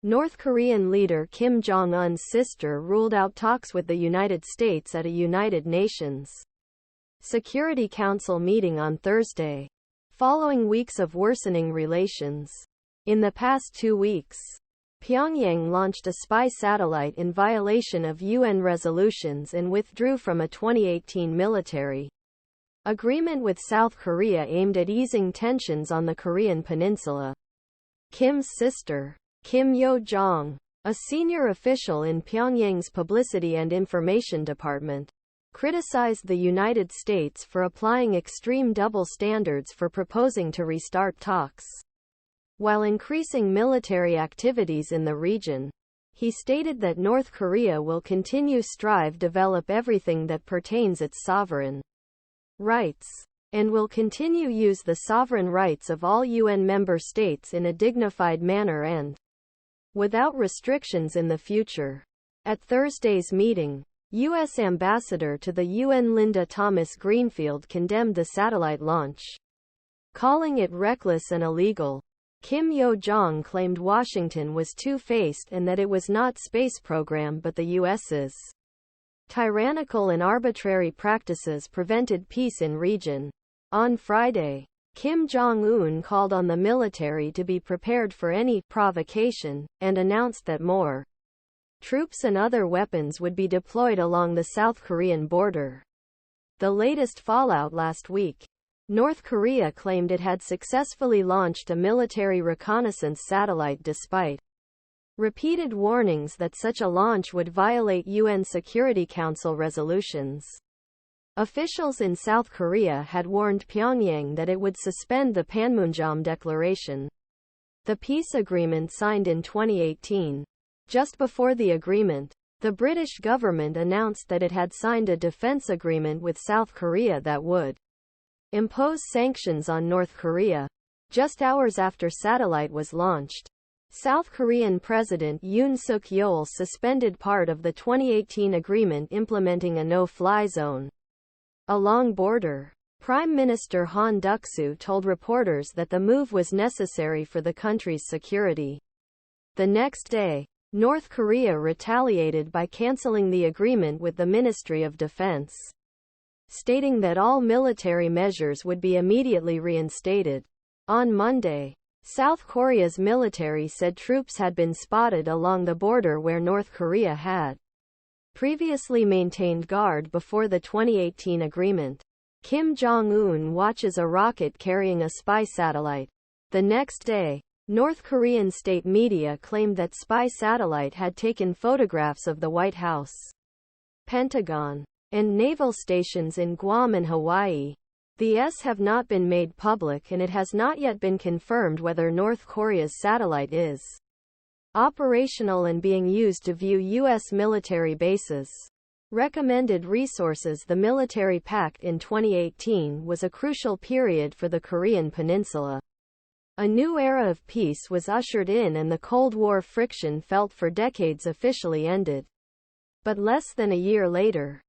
North Korean leader Kim Jong Un's sister ruled out talks with the United States at a United Nations Security Council meeting on Thursday, following weeks of worsening relations. In the past 2 weeks, Pyongyang launched a spy satellite in violation of UN resolutions and withdrew from a 2018 military agreement with South Korea aimed at easing tensions on the Korean peninsula. Kim's sister, Yo Jong, a senior official in Pyongyang's Publicity and Information Department, criticized the United States for applying extreme double standards for proposing to restart talks, while increasing military activities in the region. He stated that North Korea will continue strive develop everything that pertains its sovereign rights, and will continue use the sovereign rights of all UN member states in a dignified manner and without restrictions in the future. At Thursday's meeting, U.S. Ambassador to the UN Linda Thomas-Greenfield condemned the satellite launch, calling it reckless and illegal. Yo Jong claimed Washington was two-faced and that it was not space program but the U.S.'s tyrannical and arbitrary practices prevented peace in region. On Friday, Kim Jong Un called on the military to be prepared for any provocation, and announced that more troops and other weapons would be deployed along the South Korean border. The latest fallout last week, North Korea claimed it had successfully launched a military reconnaissance satellite despite repeated warnings that such a launch would violate UN Security Council resolutions. Officials in South Korea had warned Pyongyang that it would suspend the Panmunjom Declaration, the peace agreement signed in 2018. Just before the agreement, the British government announced that it had signed a defense agreement with South Korea that would impose sanctions on North Korea. Just hours after satellite was launched, South Korean President Yoon Suk-yeol suspended part of the 2018 agreement implementing a no-fly zone along border. Prime Minister Han Duck-soo told reporters that the move was necessary for the country's security. The next day, North Korea retaliated by canceling the agreement with the Ministry of Defense, stating that all military measures would be immediately reinstated. On Monday, South Korea's military said troops had been spotted along the border where North Korea had previously maintained guard before the 2018 agreement. Kim Jong Un watches a rocket carrying a spy satellite. The next day, North Korean state media claimed that spy satellite had taken photographs of the White House, Pentagon, and naval stations in Guam and Hawaii. The S have not been made public and it has not yet been confirmed whether North Korea's satellite is operational and being used to view U.S. military bases. Recommended resources. The military pact in 2018 was a crucial period for the Korean peninsula. A new era of peace was ushered in and the Cold War friction felt for decades officially ended. But less than a year later,